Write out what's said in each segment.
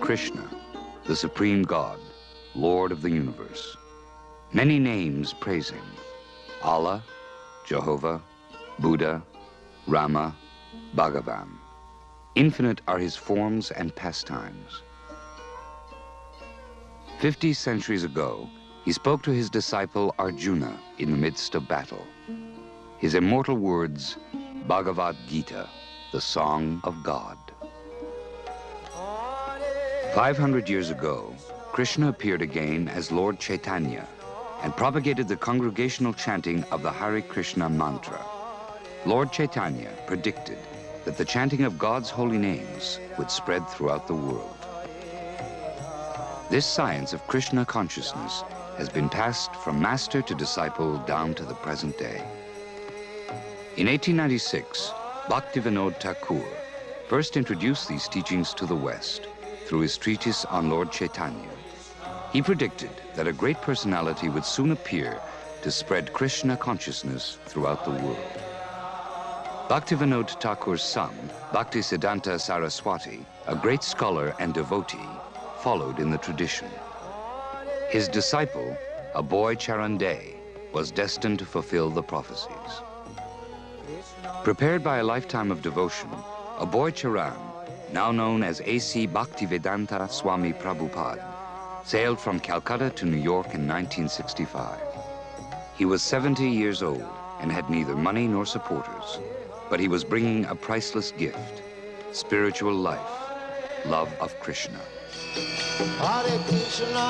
Krishna, the Supreme God, Lord of the universe. Many names praise him: Allah, Jehovah, Buddha, Rama, Bhagavan. Infinite are his forms and pastimes. 50 centuries ago, he spoke to his disciple Arjuna in the midst of battle. His immortal words, Bhagavad Gita, the Song of God. 500 years ago, Krishna appeared again as Lord Chaitanya and propagated the congregational chanting of the Hare Krishna mantra. Lord Chaitanya predicted that the chanting of God's holy names would spread throughout the world. This science of Krishna consciousness has been passed from master to disciple down to the present day. In 1896, Bhaktivinoda Thakur first introduced these teachings to the West through his treatise on Lord Chaitanya. He predicted that a great personality would soon appear to spread Krishna consciousness throughout the world. Bhaktivinoda Thakur's son, Bhaktisiddhanta Saraswati, a great scholar and devotee, followed in the tradition. His disciple, a boy Charan Dey, was destined to fulfill the prophecies. Prepared by a lifetime of devotion, a boy Charan, now known as A.C. Bhaktivedanta Swami Prabhupada, sailed from Calcutta to New York in 1965. He was 70 years old and had neither money nor supporters, but he was bringing a priceless gift: spiritual life, love of Krishna. Hare Krishna,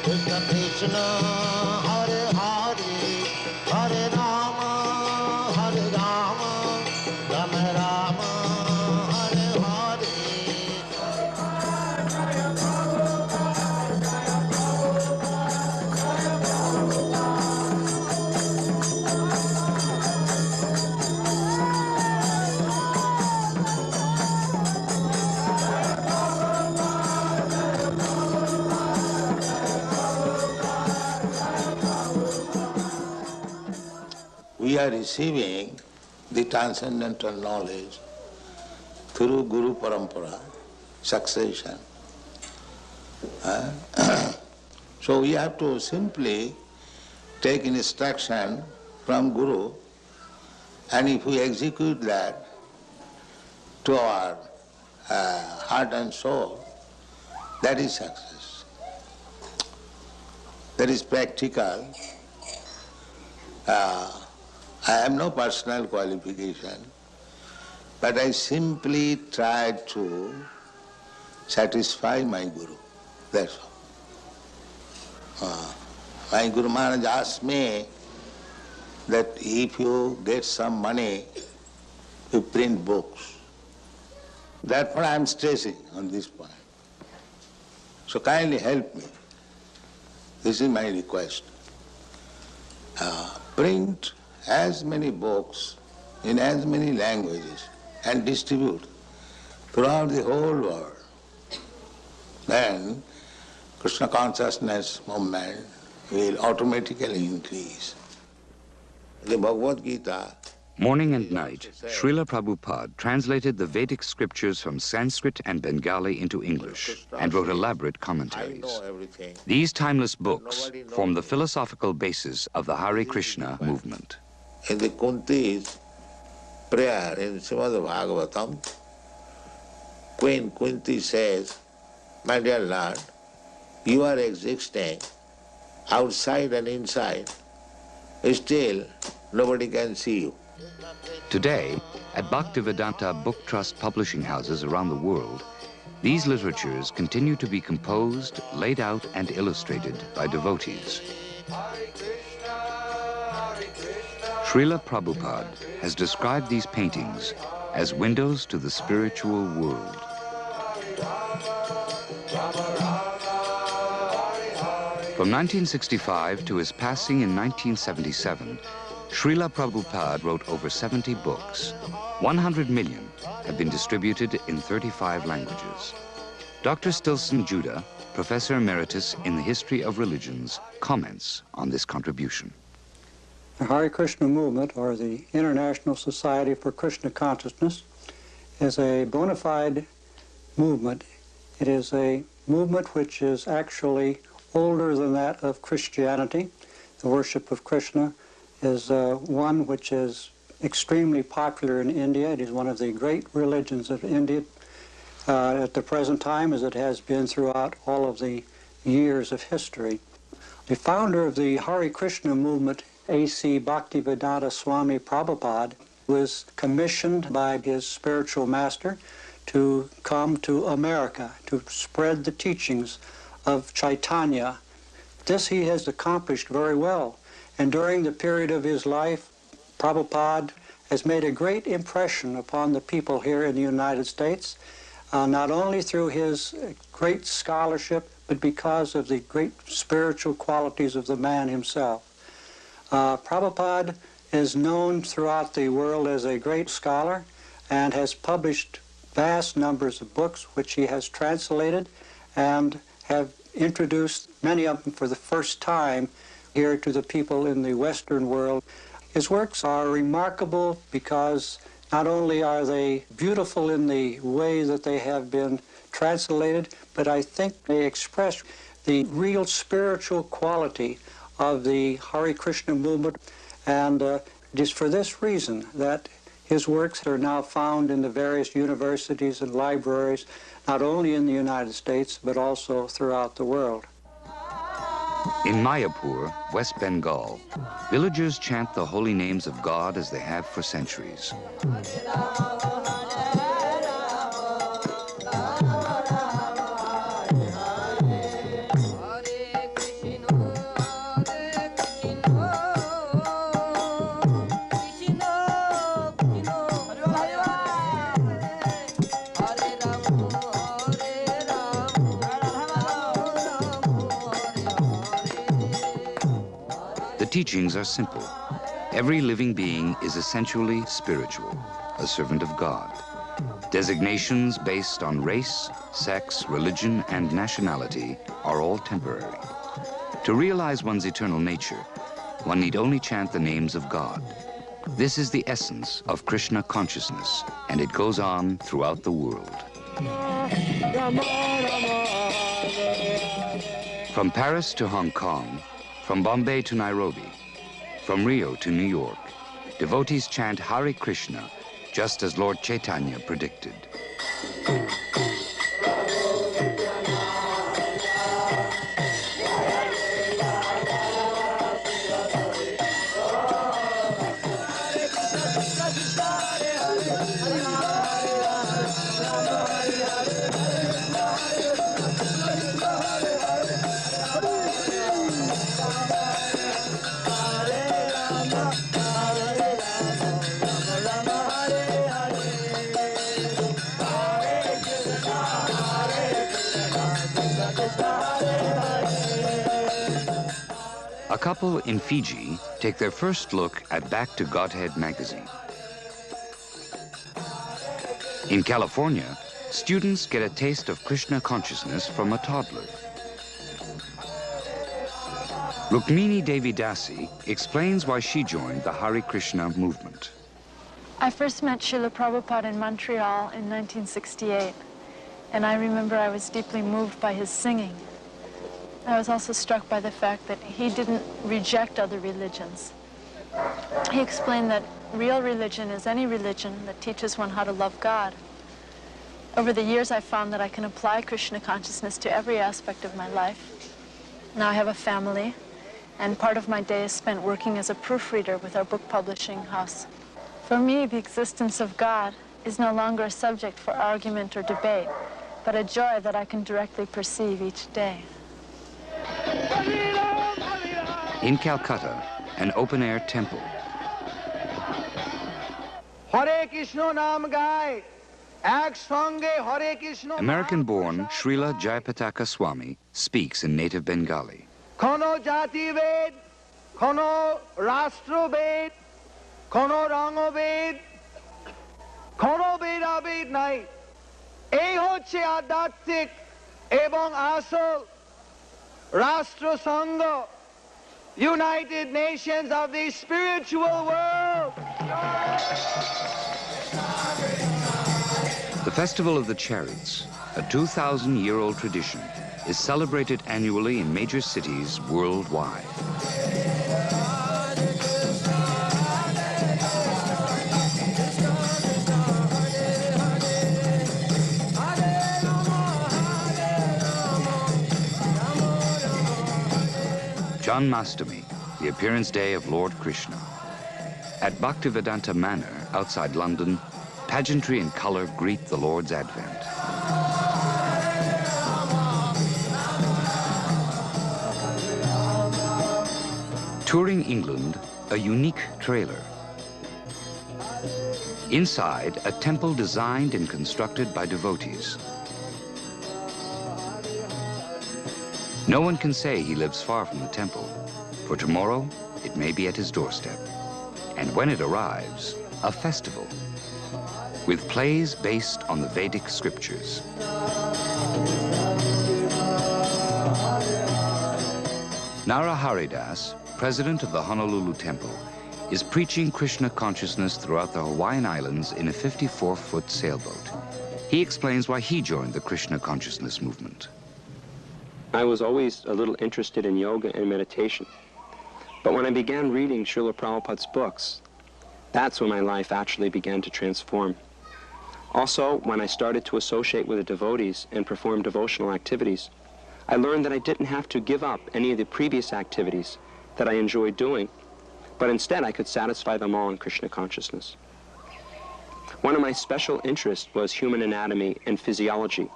Krishna Krishna, Hare Hare, Hare Rama, Hare Rama, Rama Rama, Hare Hare. We are receiving the transcendental knowledge through Guru Parampara, succession. So we have to simply take instruction from Guru, and if we execute that to our heart and soul, that is success. That is practical. I have no personal qualification, but I simply try to satisfy my Guru. That's all. My Guru Maharaj asked me that if you get some money, you print books. Therefore I am stressing on this point. So kindly help me. This is my request. Print as many books in as many languages and distribute throughout the whole world. Then Krishna consciousness movement will automatically increase. The Bhagavad Gita. Morning and night, Srila Prabhupada translated the Vedic scriptures from Sanskrit and Bengali into English and wrote elaborate commentaries. These timeless books form the philosophical basis of the Hare Krishna movement. In the Kunti's prayer in Srimad Bhagavatam, Queen Kunti says, "My dear Lord, you are existing outside and inside. Still, nobody can see you." Today, at Bhaktivedanta Book Trust publishing houses around the world, these literatures continue to be composed, laid out, and illustrated by devotees. Srila Prabhupada has described these paintings as windows to the spiritual world. From 1965 to his passing in 1977, Srila Prabhupada wrote over 70 books. 100 million have been distributed in 35 languages. Dr. Stilson Judah, Professor Emeritus in the History of Religions, comments on this contribution. The Hare Krishna movement, or the International Society for Krishna Consciousness, is a bona fide movement. It is a movement which is actually older than that of Christianity. The worship of Krishna is one which is extremely popular in India. It is one of the great religions of India at the present time, as it has been throughout all of the years of history. The founder of the Hare Krishna movement, A.C. Bhaktivedanta Swami Prabhupada, was commissioned by his spiritual master to come to America to spread the teachings of Chaitanya. This he has accomplished very well. And during the period of his life, Prabhupada has made a great impression upon the people here in the United States, not only through his great scholarship, but because of the great spiritual qualities of the man himself. Prabhupada is known throughout the world as a great scholar and has published vast numbers of books which he has translated and have introduced many of them for the first time here to the people in the Western world. His works are remarkable because not only are they beautiful in the way that they have been translated, but I think they express the real spiritual quality of the Hare Krishna movement, and it is for this reason that his works are now found in the various universities and libraries, not only in the United States, but also throughout the world. In Mayapur, West Bengal, villagers chant the holy names of God as they have for centuries. The teachings are simple. Every living being is essentially spiritual, a servant of God. Designations based on race, sex, religion, and nationality are all temporary. To realize one's eternal nature, one need only chant the names of God. This is the essence of Krishna consciousness, and it goes on throughout the world. From Paris to Hong Kong, from Bombay to Nairobi, from Rio to New York, devotees chant Hare Krishna, just as Lord Chaitanya predicted. A couple in Fiji take their first look at Back to Godhead magazine. In California, students get a taste of Krishna consciousness from a toddler. Rukmini Devi Dasi explains why she joined the Hare Krishna movement. I first met Srila Prabhupada in Montreal in 1968, and I remember I was deeply moved by his singing. I was also struck by the fact that he didn't reject other religions. He explained that real religion is any religion that teaches one how to love God. Over the years, I found that I can apply Krishna consciousness to every aspect of my life. Now I have a family, and part of my day is spent working as a proofreader with our book publishing house. For me, the existence of God is no longer a subject for argument or debate, but a joy that I can directly perceive each day. In Calcutta, an open-air temple. American-born Srila Jayapataka Swami speaks in native Bengali. Kono jati ved, kono rashtra ved, kono rango ved, kono beda ved nai. Ei hocche adhyatmik ebong asol Rashtra Sangha, United Nations of the spiritual world. The Festival of the Chariots, a 2,000-year-old tradition, is celebrated annually in major cities worldwide. Janmashtami, the appearance day of Lord Krishna. At Bhaktivedanta Manor, outside London, pageantry and color greet the Lord's advent. Touring England, a unique trailer. Inside, a temple designed and constructed by devotees. No one can say he lives far from the temple, for tomorrow it may be at his doorstep. And when it arrives, a festival, with plays based on the Vedic scriptures. Nara Haridas, president of the Honolulu Temple, is preaching Krishna consciousness throughout the Hawaiian Islands in a 54-foot sailboat. He explains why he joined the Krishna consciousness movement. I was always a little interested in yoga and meditation. But when I began reading Srila Prabhupada's books, that's when my life actually began to transform. Also, when I started to associate with the devotees and perform devotional activities, I learned that I didn't have to give up any of the previous activities that I enjoyed doing, but instead I could satisfy them all in Krishna consciousness. One of my special interests was human anatomy and physiology,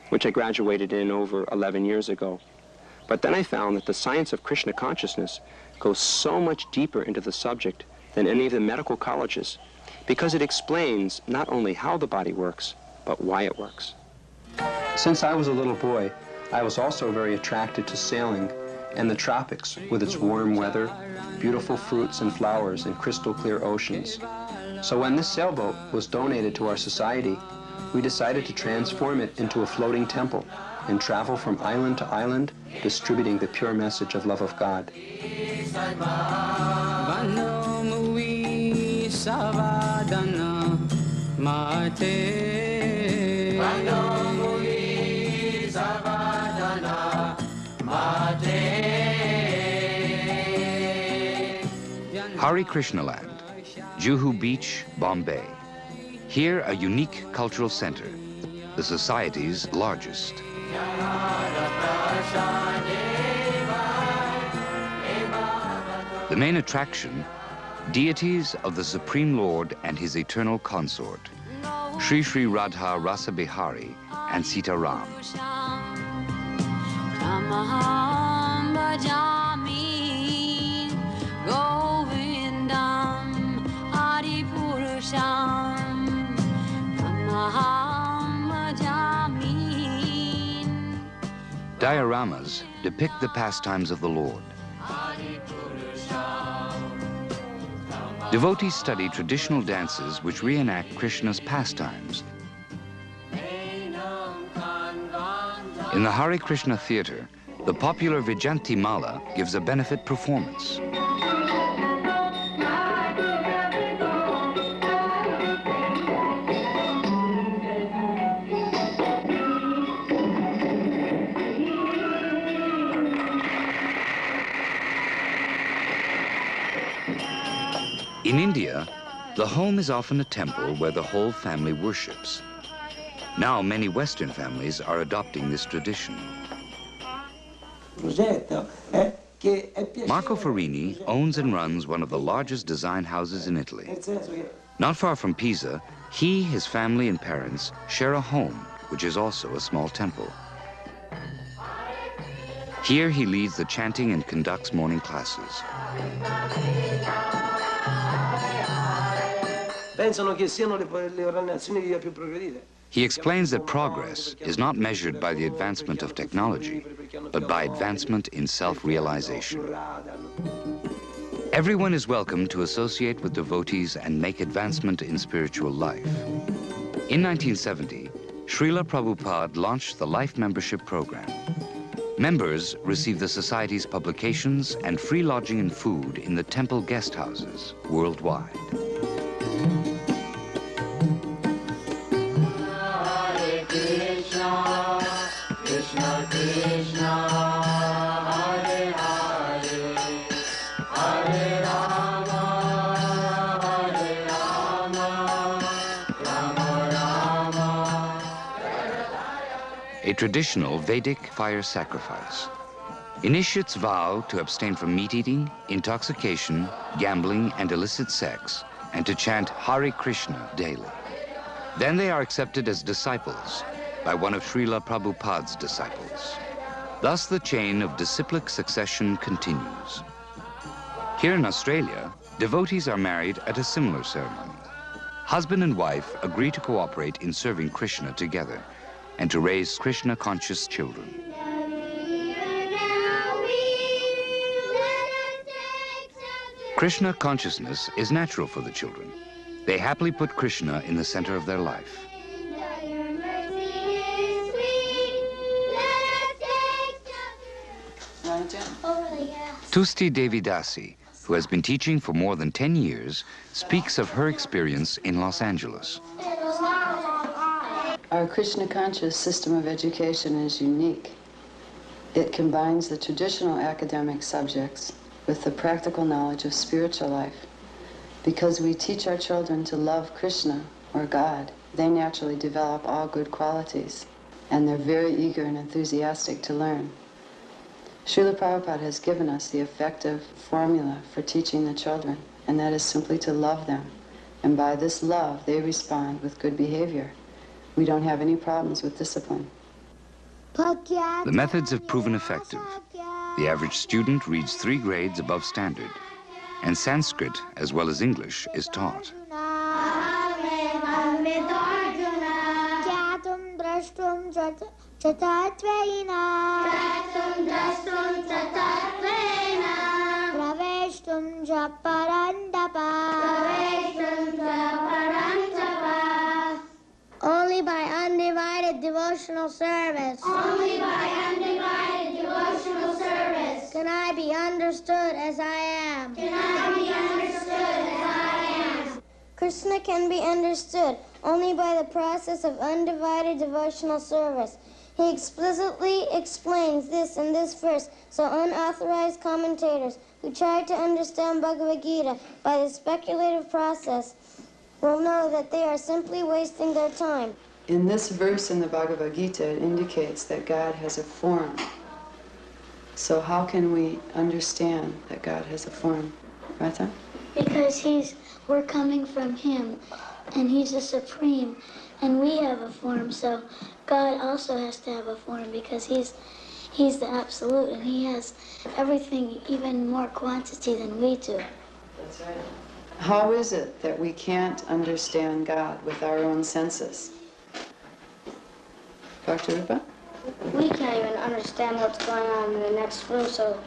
which I graduated in over 11 years ago. But then I found that the science of Krishna consciousness goes so much deeper into the subject than any of the medical colleges, because it explains not only how the body works, but why it works. Since I was a little boy, I was also very attracted to sailing and the tropics with its warm weather, beautiful fruits and flowers, and crystal clear oceans. So when this sailboat was donated to our society, we decided to transform it into a floating temple and travel from island to island, distributing the pure message of love of God. Hare Krishna Land, Juhu Beach, Bombay. Here, a unique cultural center, the society's largest. The main attraction, deities of the Supreme Lord and his eternal consort, Sri Sri Radha Rasa Bihari and Sita Ram. Dioramas depict the pastimes of the Lord. Devotees study traditional dances which reenact Krishna's pastimes. In the Hare Krishna Theater, the popular Vijayanti Mala gives a benefit performance. In India, the home is often a temple where the whole family worships. Now, many Western families are adopting this tradition. Marco Farini owns and runs one of the largest design houses in Italy. Not far from Pisa, he, his family, and parents share a home, which is also a small temple. Here, he leads the chanting and conducts morning classes. He explains that progress is not measured by the advancement of technology, but by advancement in self-realization. Everyone is welcome to associate with devotees and make advancement in spiritual life. In 1970, Srila Prabhupada launched the Life Membership Program. Members receive the Society's publications and free lodging and food in the temple guest houses worldwide. Hare Krishna, a traditional Vedic fire sacrifice. Initiates vow to abstain from meat eating, intoxication, gambling, and illicit sex, and to chant Hare Krishna daily. Then they are accepted as disciples by one of Srila Prabhupada's disciples. Thus the chain of disciplic succession continues. Here in Australia, devotees are married at a similar ceremony. Husband and wife agree to cooperate in serving Krishna together and to raise Krishna-conscious children. Krishna consciousness is natural for the children. They happily put Krishna in the center of their life. Tusti Devi Dasi, who has been teaching for more than 10 years, speaks of her experience in Los Angeles. Our Krishna conscious system of education is unique. It combines the traditional academic subjects with the practical knowledge of spiritual life. Because we teach our children to love Krishna, or God, they naturally develop all good qualities, and they're very eager and enthusiastic to learn. Srila Prabhupada has given us the effective formula for teaching the children, and that is simply to love them. And by this love, they respond with good behavior. We don't have any problems with discipline. The methods have proven effective. The average student reads 3 grades above standard, and Sanskrit, as well as English, is taught. Only by undivided devotional service. Only by undivided devotional service. Can I be understood as I am. Can I be understood as I am. Krishna can be understood only by the process of undivided devotional service. He explicitly explains this in this verse, so unauthorized commentators who try to understand Bhagavad Gita by the speculative process will know that they are simply wasting their time. In this verse in the Bhagavad Gita, it indicates that God has a form. So how can we understand that God has a form? Ratha? Because we're coming from him, and he's the supreme, and we have a form, so God also has to have a form because he's the absolute, and he has everything, even more quantity than we do. That's right. How is it that we can't understand God with our own senses? Dr. Rupa? We can't even understand what's going on in the next room, so